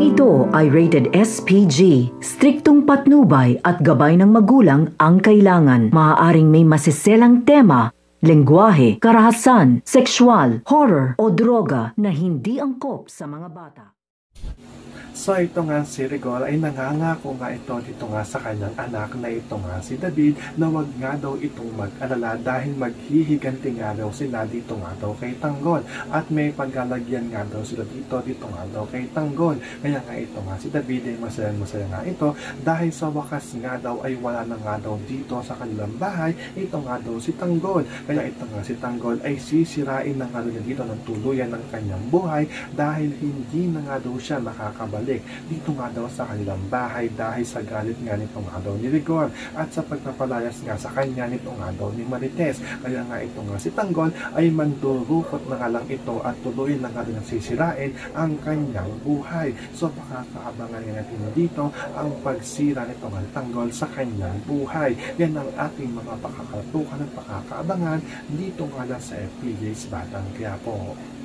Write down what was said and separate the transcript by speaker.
Speaker 1: Ito ay rated SPG. Striktong patnubay at gabay ng magulang ang kailangan. Maaaring may masiselang tema, lengguwahe, karahasan, sexual, horror o droga na hindi angkop sa mga bata.
Speaker 2: So ito nga si Rigor ay nangangako nga ito dito nga sa kanyang anak na ito nga si David na wag nga daw itong mag-alala dahil maghihiganti nga daw sila dito nga daw kay Tanggol at may paglalagyan nga daw sila dito nga daw kay Tanggol. Kaya nga ito nga si David ay masaya nga ito dahil sa wakas nga daw ay wala na nga daw dito sa kanilang bahay ito nga daw si Tanggol. Kaya ito nga si Tanggol ay sisirain na nga daw dito ng tuluyan ng kanyang buhay dahil hindi na nga daw siya nakakabalik dito nga daw sa kanilang bahay dahil sa galit nga nito nga daw ni Rigor at sa pagpapalayas nga sa kanya nito nga daw ni Marites. Kaya nga ito nga si Tanggol ay mandurukot na nga lang ito at tuloy na nga rin sisirain ang kanyang buhay. So makakaabangan nga natin dito ang pagsira nito nga ni Tanggol sa kanyang buhay. Yan ang ating mga pakakatukan at pakakaabangan dito nga lang sa FPJ's Batang Quiapo.